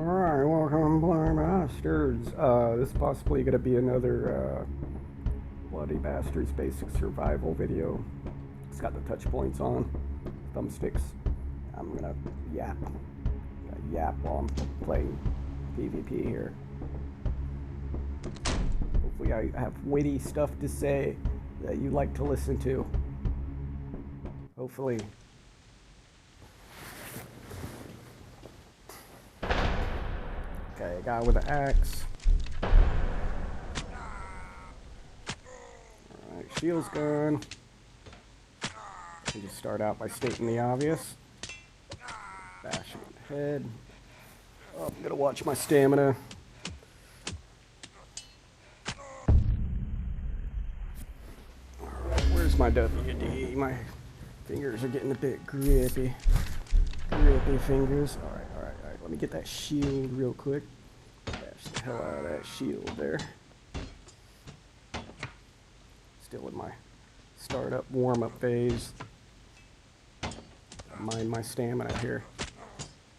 Alright, welcome, Bloody Bastards. This is possibly going to be another Bloody Bastards basic survival video. It's got the touch points on, thumbsticks. I'm going to yap. While I'm playing PvP here. Hopefully I have witty stuff to say that you like to listen to. Hopefully. Okay, guy with an axe. Alright, shield's gone. Just start out by stating the obvious. Bash him in the head. Oh, I'm gonna watch my stamina. Alright, where's my WD? My fingers are getting a bit grippy. Grippy fingers. Alright. Let me get that shield real quick. Bash the hell out of that shield there. Still in my startup warm-up phase. Mind my stamina here. If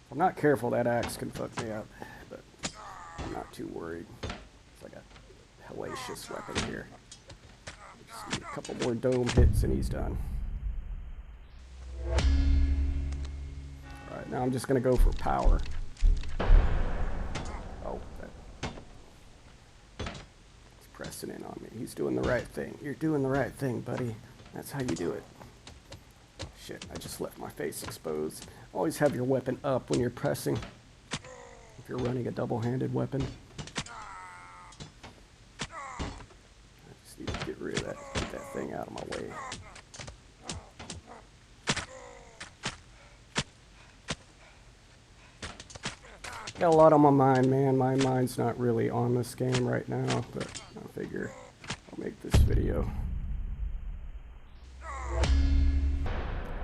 I'm not careful, that axe can fuck me up, but I'm not too worried. It's like a hellacious weapon here. Just need a couple more dome hits and he's done. Alright, now I'm just going to go for power. Oh, he's pressing in on me. He's doing the right thing. You're doing the right thing, buddy. That's how you do it. Shit, I just left my face exposed. Always have your weapon up when you're pressing. If you're running a double-handed weapon. I just need to get rid of that, get that thing out of my way. Got a lot on my mind, man. My mind's not really on this game right now, but I figure I'll make this video.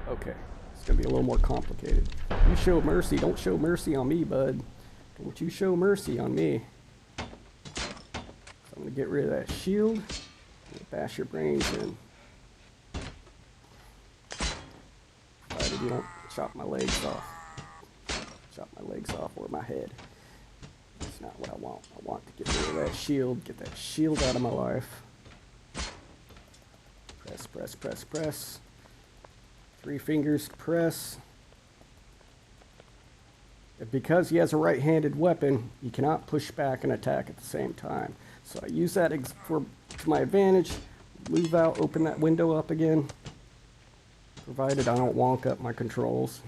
Okay, it's gonna be a little more complicated. You show mercy, don't show mercy on me, bud. Don't you show mercy on me. So I'm gonna get rid of that shield. Bash your brains in. Provided you don't chop my legs off. Chop my legs off or my head. That's not what I want. I want to get rid of that shield. Get that shield out of my life. Press, press, press, press. 3 fingers to press. Because he has a right-handed weapon, he cannot push back and attack at the same time. So I use that to my advantage. Move out, open that window up again. Provided I don't wonk up my controls.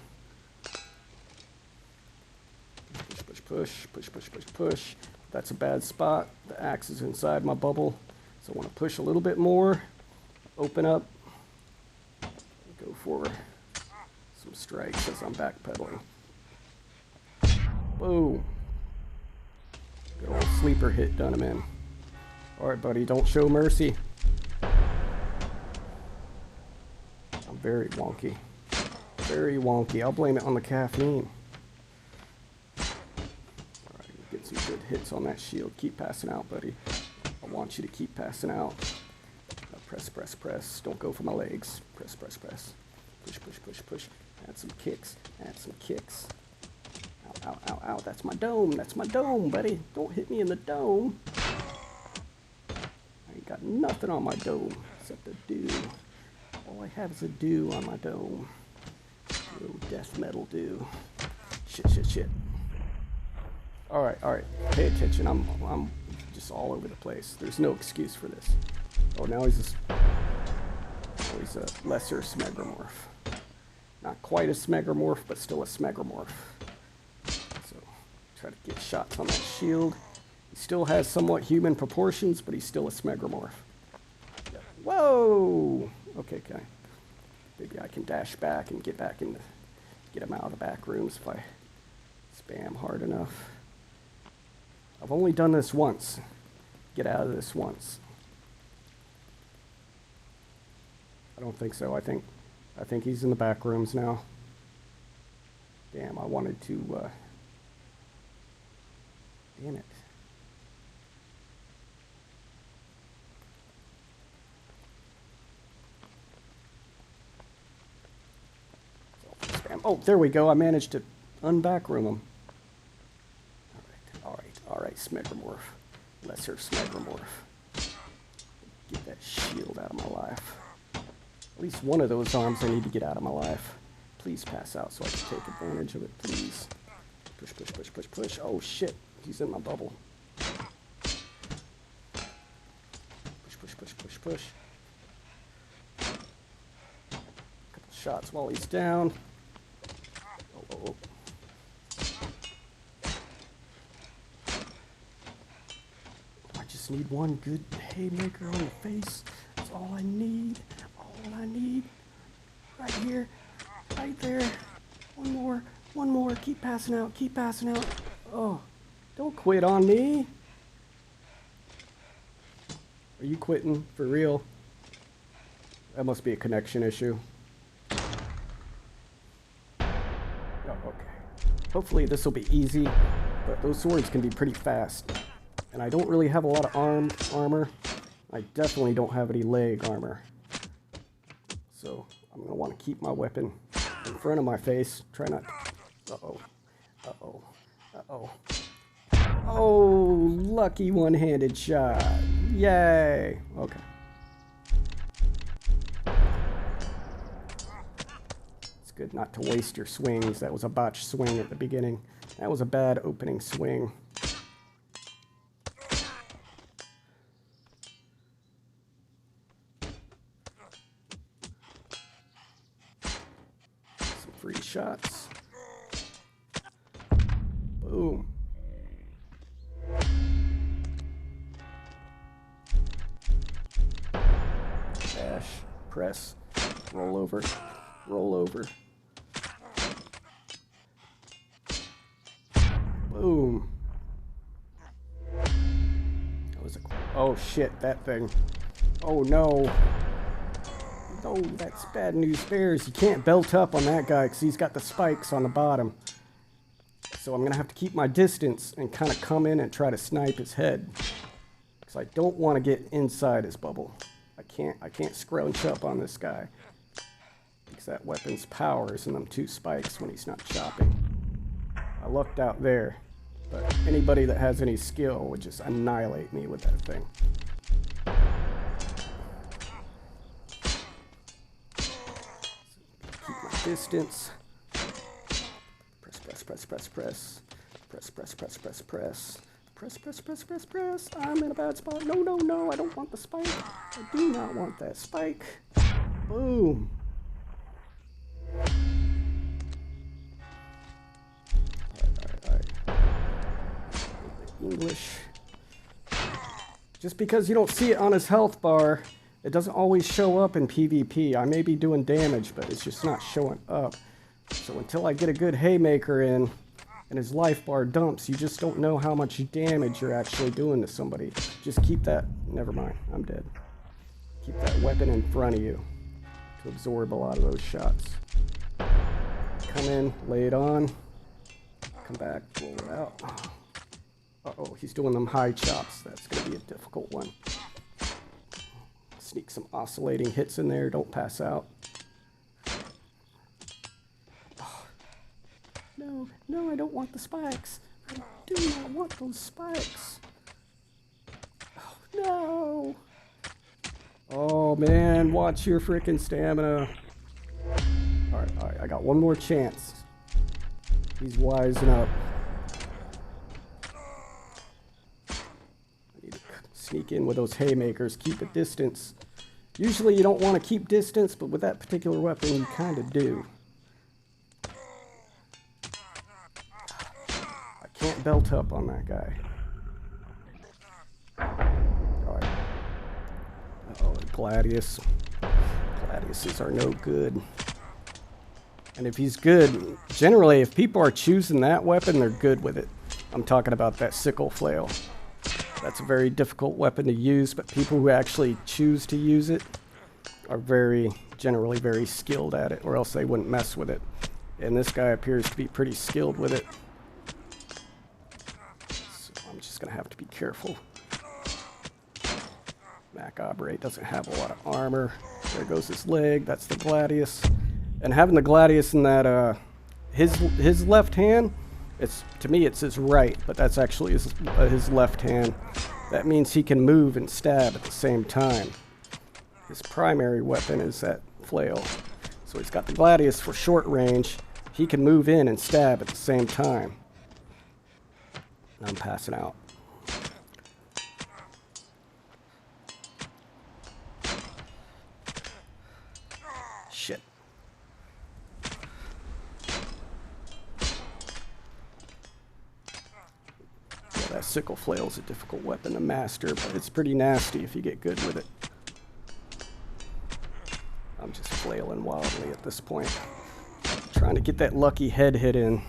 Push, push, push, push, push. That's a bad spot. The axe is inside my bubble. So I want to push a little bit more. Open up. Go for some strikes as I'm backpedaling. Boom. Good old sleeper hit done him in. Alright, buddy, don't show mercy. I'm very wonky. Very wonky. I'll blame it on the caffeine. Alright, get some good hits on that shield. Keep passing out, buddy. I want you to keep passing out. Press, press, press. Don't go for my legs. Press, press, press. Push, push, push, push. Add some kicks. Add some kicks. Ow, ow, ow, ow. That's my dome. That's my dome, buddy. Don't hit me in the dome. I ain't got nothing on my dome except a dew. All I have is a dew on my dome. Little death metal dew. Shit, shit, shit. Alright, alright. Pay attention. I'm just all over the place. There's no excuse for this. Oh, now he's a lesser Smegromorph. Not quite a Smegromorph, but still a Smegromorph. So, try to get shots on that shield. He still has somewhat human proportions, but he's still a Smegromorph. Yep. Whoa! Okay. Maybe I can dash back and get him out of the back rooms if I spam hard enough. I've only done this once. Get out of this once. I don't think so. I think he's in the back rooms now. Damn, I wanted to, damn it. Oh, there we go. I managed to unbackroom him. Alright, Smegamorph. Lesser Smegamorph. Get that shield out of my life. At least one of those arms I need to get out of my life. Please pass out so I can take advantage of it, please. Push, push, push, push, push. Oh shit, he's in my bubble. Push, push, push, push, push. Couple shots while he's down. Oh, oh, oh. I just need one good haymaker on the face. That's all I need. All I need. Right here. Right there. One more. One more. Keep passing out. Keep passing out. Oh, don't quit on me. Are you quitting for real? That must be a connection issue. Oh, okay. Hopefully this will be easy, but those swords can be pretty fast. And I don't really have a lot of armor. I definitely don't have any leg armor. So I'm going to want to keep my weapon in front of my face. Try not to... Uh-oh. Uh-oh. Uh-oh. Oh, lucky one-handed shot. Yay. Okay. It's good not to waste your swings. That was a botched swing at the beginning. That was a bad opening swing. Some free shots. Boom. Dash, press, roll over, roll over. Boom. That was a... Oh shit, that thing. Oh no. Oh, that's bad news bears. You can't belt up on that guy because he's got the spikes on the bottom. So I'm going to have to keep my distance and kind of come in and try to snipe his head. Because I don't want to get inside his bubble. I can't scrunch up on this guy. Because that weapon's power is in them two spikes when he's not chopping. I lucked out there. But anybody that has any skill would just annihilate me with that thing. Keep my distance. Press, press, press, press. Press, press, press, press, press. Press, press, press, press, press. I'm in a bad spot. No, no, no, I don't want the spike. I do not want that spike. Boom. Alright. English. Just because you don't see it on his health bar, it doesn't always show up in PvP. I may be doing damage, but it's just not showing up. So until I get a good haymaker in, and his life bar dumps, you just don't know how much damage you're actually doing to somebody. Just keep that... Never mind, I'm dead. Keep that weapon in front of you to absorb a lot of those shots. Come in, lay it on. Come back, roll it out. Uh-oh, he's doing them high chops. That's going to be a difficult one. Sneak some oscillating hits in there. Don't pass out. No, no, I don't want the spikes. I do not want those spikes. Oh, no. Oh, man, watch your freaking stamina. All right, I got one more chance. He's wising up. I need to sneak in with those haymakers, keep a distance. Usually you don't want to keep distance, but with that particular weapon, you kind of do. Can't belt up on that guy. Alright. Uh-oh, Gladius. Gladiuses are no good. And if he's good, generally, if people are choosing that weapon, they're good with it. I'm talking about that sickle flail. That's a very difficult weapon to use, but people who actually choose to use it are generally very skilled at it, or else they wouldn't mess with it. And this guy appears to be pretty skilled with it. Gonna have to be careful. Macabre doesn't have a lot of armor. There goes his leg. That's the Gladius. And having the Gladius in that his left hand It's, to me, it's his right, but that's actually his left hand. That means he can move and stab at the same time. His primary weapon is that flail. So he's got the gladius for short range. He can move in and stab at the same time. And I'm passing out. Shit. Yeah, that sickle flail is a difficult weapon to master, but it's pretty nasty if you get good with it. I'm just flailing wildly at this point. Trying to get that lucky head hit in.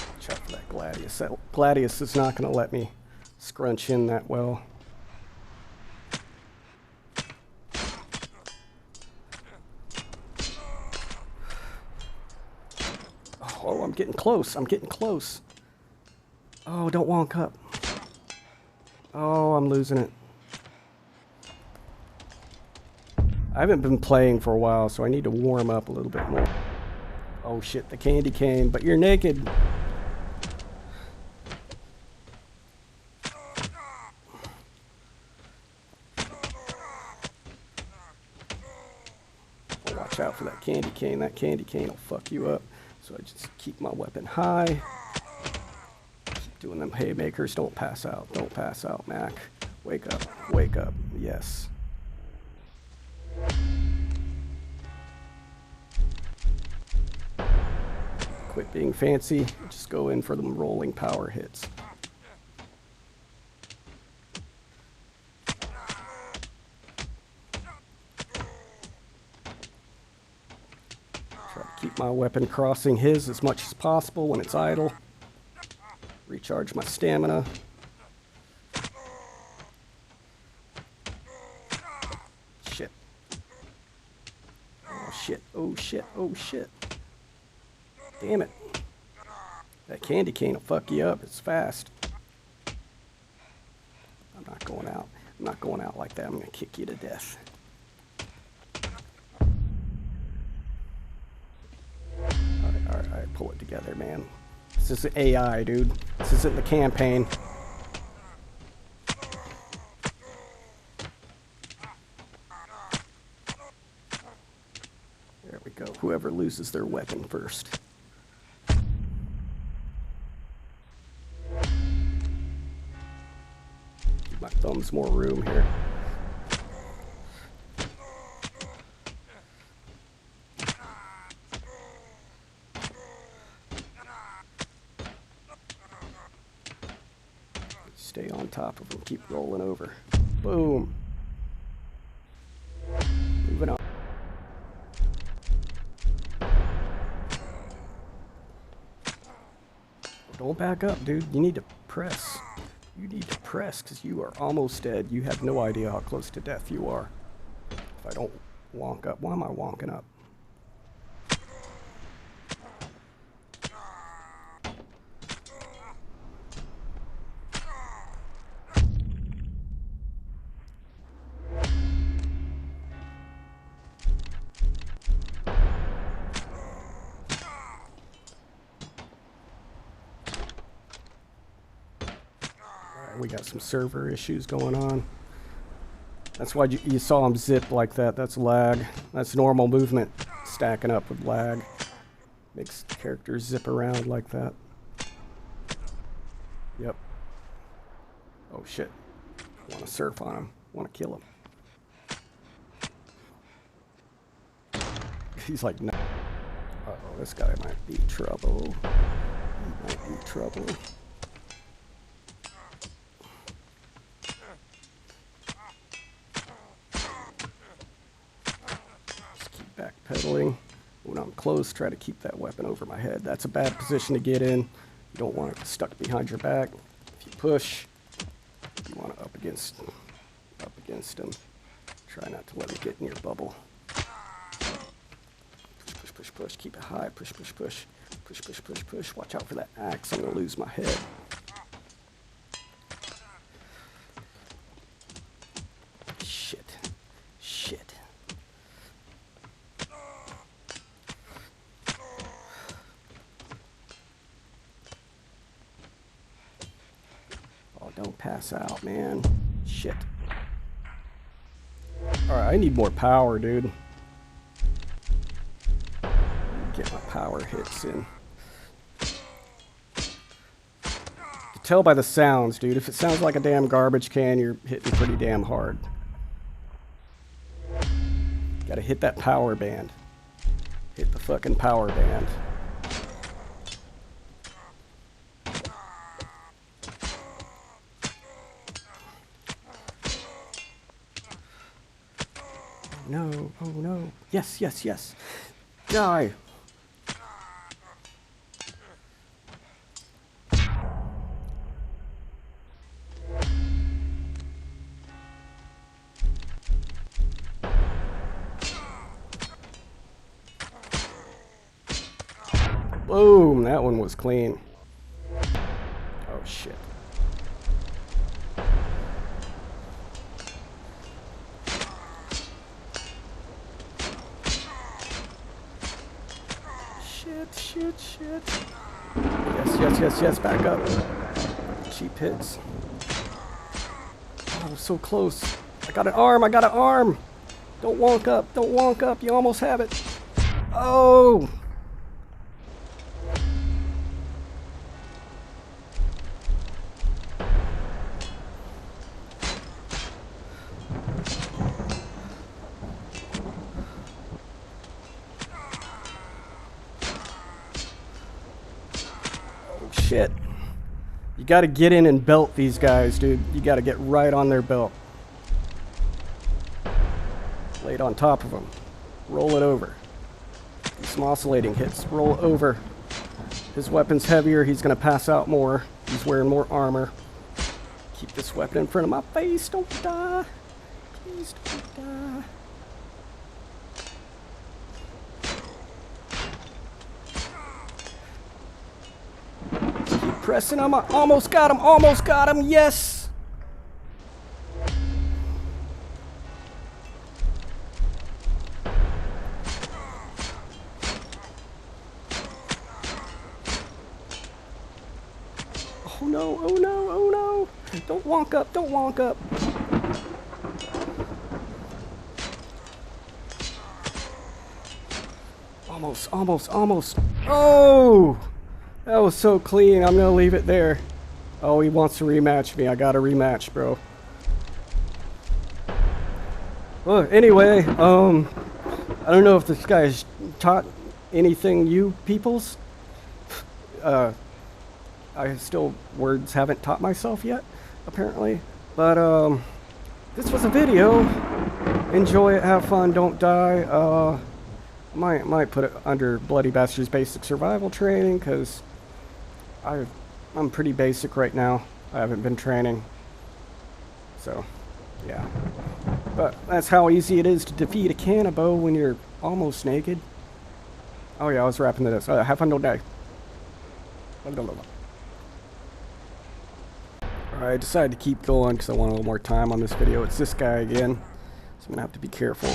Watch out for that gladius. That gladius is not going to let me scrunch in that well. Oh, I'm getting close. I'm getting close. Oh, don't wonk up. Oh, I'm losing it. I haven't been playing for a while, so I need to warm up a little bit more. Oh shit, the candy cane, but you're naked. Oh, watch out for that candy cane. That candy cane will fuck you up. So I just keep my weapon high. Keep doing them haymakers. Don't pass out. Don't pass out, Mac. Wake up. Wake up. Yes. Quit being fancy. Just go in for them rolling power hits. Try to keep my weapon crossing his as much as possible when it's idle. Recharge my stamina. Shit. Oh shit, oh shit, oh shit. Damn it. That candy cane will fuck you up. It's fast. I'm not going out. I'm not going out like that. I'm going to kick you to death. Alright, pull it together, man. This is AI, dude. This isn't the campaign. There we go. Whoever loses their weapon first. Give my thumbs more room here. Stay on top of them, keep rolling over. Boom. Moving on. Don't back up, dude. You need to press. You need to press because you are almost dead. You have no idea how close to death you are. If I don't wonk up, why am I wonking up? We got some server issues going on. That's why you saw him zip like that. That's lag. That's normal movement stacking up with lag. Makes characters zip around like that. Yep. Oh shit. Want to surf on him. Want to kill him. He's like, no. Uh-oh, this guy might be trouble. He might be trouble. Backpedaling. When I'm close, try to keep that weapon over my head. That's a bad position to get in. You don't want it stuck behind your back. If you push, you want it up against him. Try not to let him get in your bubble. Push, push, push, push. Keep it high. Push, push, push. Push, push, push, push. Watch out for that axe. I'm going to lose my head. Oh, don't pass out, man. Shit. Alright, I need more power, dude. Get my power hits in. You can tell by the sounds, dude. If it sounds like a damn garbage can, you're hitting pretty damn hard. Gotta hit that power band. Hit the fucking power band. No, oh no. Yes, yes, yes. Die. Boom, that one was clean. Oh shit. Shit. Yes, back up. Cheap hits. Oh, so close. I got an arm. Don't wonk up, you almost have it. Oh! Shit. You gotta get in and belt these guys, dude. You gotta get right on their belt. Lay it on top of them. Roll it over. Some oscillating hits. Roll over. His weapon's heavier. He's gonna pass out more. He's wearing more armor. Keep this weapon in front of my face. Don't die. Please don't die. Pressing him. Almost got him. Yes. Oh no. Don't wonk up. Almost. Oh! That was so clean. I'm gonna leave it there. Oh, he wants to rematch me. I got a rematch, bro. Well, anyway, I don't know if this guy's taught anything you peoples. I still words haven't taught myself yet, apparently. But this was a video. Enjoy it, have fun, don't die. Might put it under Bloody Bastards Basic Survival Training, because I'm pretty basic right now. I haven't been training. So, yeah. But that's how easy it is to defeat a cannibal when you're almost naked. Oh yeah, I was wrapping this. Have fun, don't die. Alright, I decided to keep going because I want a little more time on this video. It's this guy again. So I'm going to have to be careful.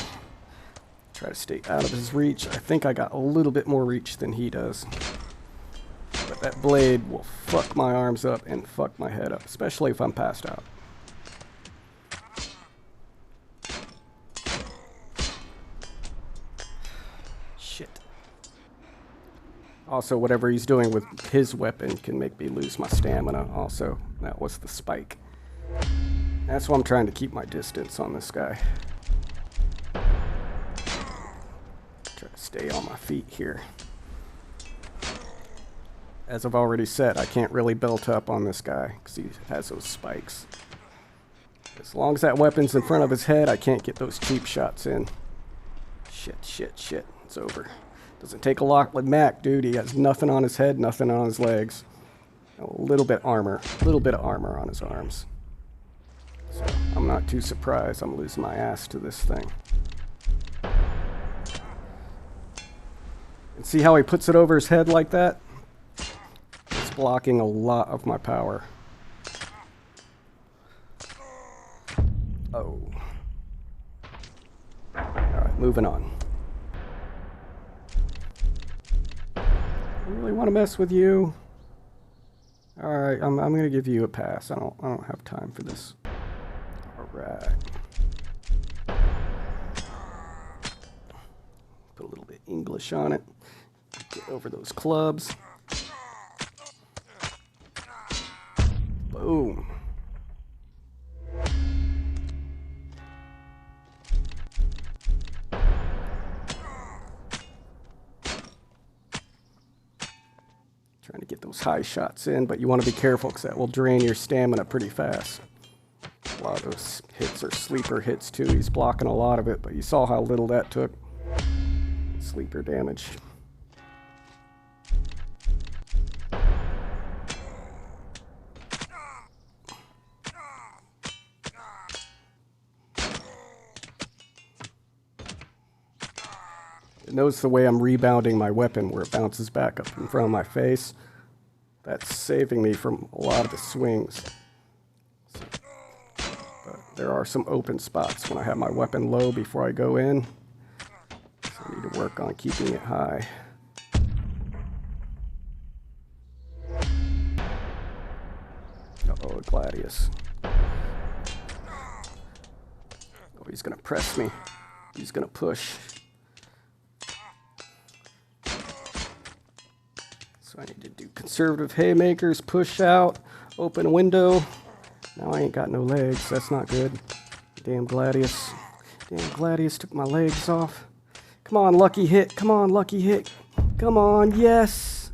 Try to stay out of his reach. I think I got a little bit more reach than he does. But that blade will fuck my arms up and fuck my head up, especially if I'm passed out. Shit. Also, whatever he's doing with his weapon can make me lose my stamina also. That was the spike. That's why I'm trying to keep my distance on this guy. Try to stay on my feet here. As I've already said, I can't really belt up on this guy because he has those spikes. As long as that weapon's in front of his head, I can't get those cheap shots in. Shit. It's over. Doesn't take a lot with Mac, dude. He has nothing on his head, nothing on his legs. A little bit of armor on his arms. So I'm not too surprised I'm losing my ass to this thing. And see how he puts it over his head like that? It's blocking a lot of my power. Oh. Alright, moving on. I really want to mess with you. All right, I'm gonna give you a pass. I don't have time for this. All right. Put a little bit English on it. Get over those clubs. Boom. Trying to get those high shots in, but you want to be careful because that will drain your stamina pretty fast. A lot of those hits are sleeper hits too. He's blocking a lot of it, but you saw how little that took. Sleeper damage. Notice the way I'm rebounding my weapon where it bounces back up in front of my face. That's saving me from a lot of the swings. But there are some open spots when I have my weapon low before I go in. So I need to work on keeping it high. Uh-oh, Gladius. Oh, he's gonna press me. He's gonna push. So I need to do conservative haymakers, push out, open window. Now I ain't got no legs. That's not good. Damn Gladius. Damn Gladius took my legs off. Come on, lucky hit. Come on, lucky hit. Come on, yes.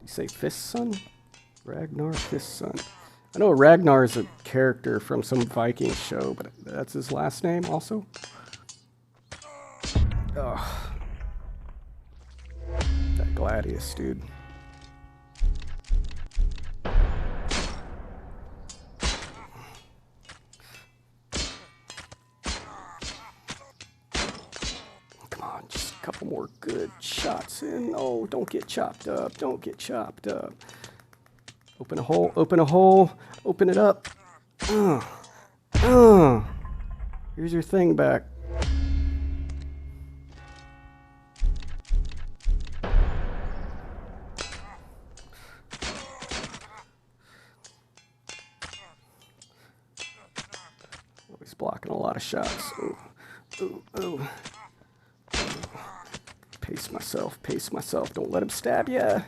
You say Fist Son? Ragnar Fist Son. I know Ragnar is a character from some Viking show, but that's his last name also? Ugh. That Gladius, dude. Come on, just a couple more good shots in. Oh, don't get chopped up. Don't get chopped up. Open a hole, open a hole, open it up. Here's your thing back. Oh, he's blocking a lot of shots. Ooh, ooh, ooh. Pace myself. Don't let him stab ya.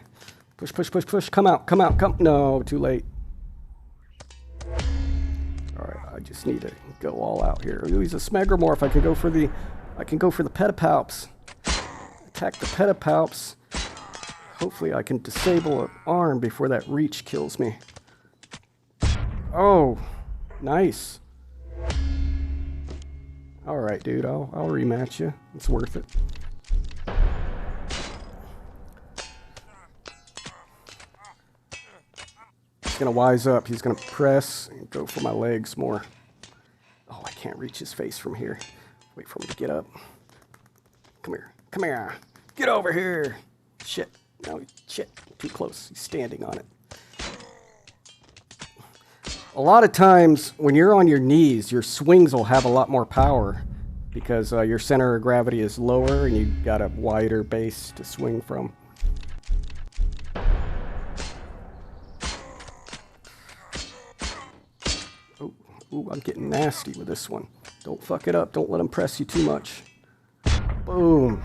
Push, push, push, push. Come out, come out, come. No, too late. All right, I just need to go all out here. Ooh, he's a Smegromorph. I can go for the Pedipalps. Attack the Pedipalps. Hopefully I can disable an arm before that reach kills me. Oh, nice. All right, dude, I'll rematch you. It's worth it. He's gonna wise up. He's gonna press and go for my legs more. Oh, I can't reach his face from here. Wait for him to get up. Come here. Come here. Get over here. Shit. No, shit. Too close. He's standing on it. A lot of times when you're on your knees, your swings will have a lot more power because your center of gravity is lower and you've got a wider base to swing from. Ooh, I'm getting nasty with this one. Don't fuck it up. Don't let him press you too much. Boom.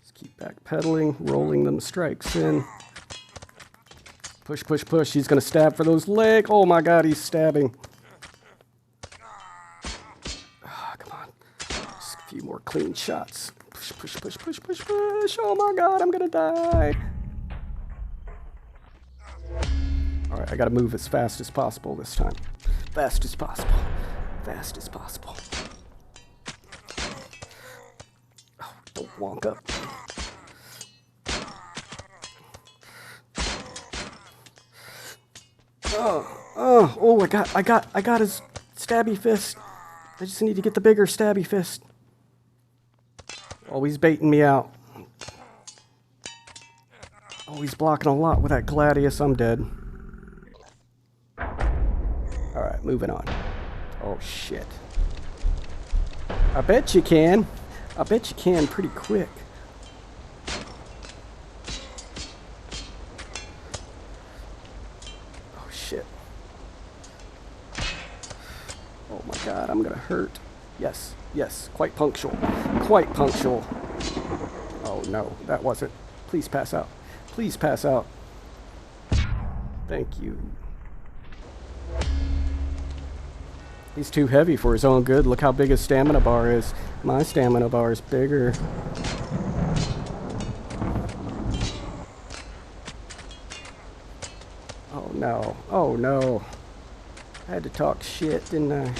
Just keep backpedaling, rolling them strikes in. Push, push, push. He's going to stab for those legs. Oh my God, he's stabbing. Few more clean shots. Push, push, push, push, push, push. Oh my God, I'm gonna die. All right, I gotta move as fast as possible this time. Fast as possible. Fast as possible. Oh, don't wonk up. Oh, I got his stabby fist. I just need to get the bigger stabby fist. Oh, he's baiting me out. Oh, he's blocking a lot with that Gladius. I'm dead. Alright, moving on. Oh, shit. I bet you can. I bet you can pretty quick. Oh, shit. Oh, my God. I'm gonna hurt. Yes. Yes. Quite punctual. Quite punctual. Oh, no. That wasn't. Please pass out. Please pass out. Thank you. He's too heavy for his own good. Look how big his stamina bar is. My stamina bar is bigger. Oh no. Oh no. I had to talk shit, didn't I?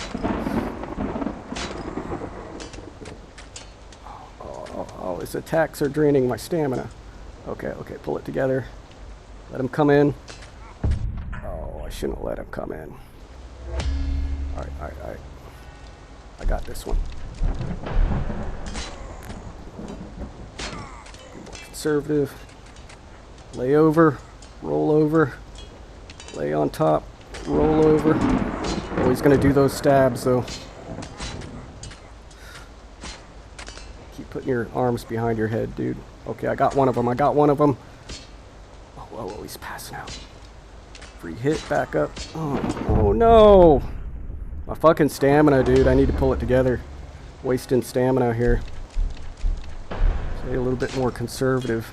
Oh, his attacks are draining my stamina. Okay, okay, pull it together. Let him come in. Oh, I shouldn't have let him come in. Alright. I got this one. Be more conservative. Lay over, roll over, lay on top, roll over. Oh, he's gonna do those stabs though. Keep putting your arms behind your head, dude. Okay, I got one of them. Oh, he's passing out. Free hit, back up. Oh no! My fucking stamina, dude. I need to pull it together. Wasting stamina here. Stay a little bit more conservative.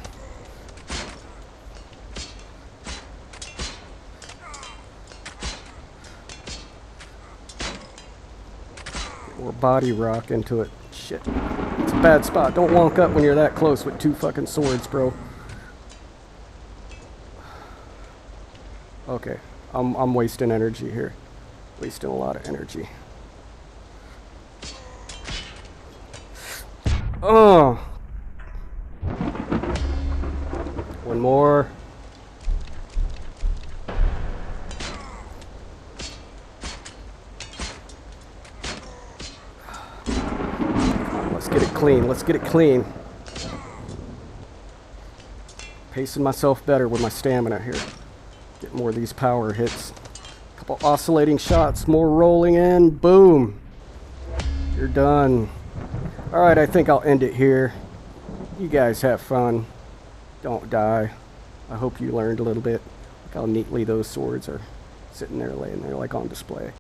Get more body rock into it. Shit. It's a bad spot. Don't wonk up when you're that close with two fucking swords, bro. Okay. I'm wasting energy here. Wasting a lot of energy. Oh! One more. Let's get it clean. Let's get it clean. Pacing myself better with my stamina here. Get more of these power hits. Couple oscillating shots, more rolling in, boom. You're done. Alright, I think I'll end it here. You guys have fun. Don't die. I hope you learned a little bit. Look how neatly those swords are sitting there, laying there like on display.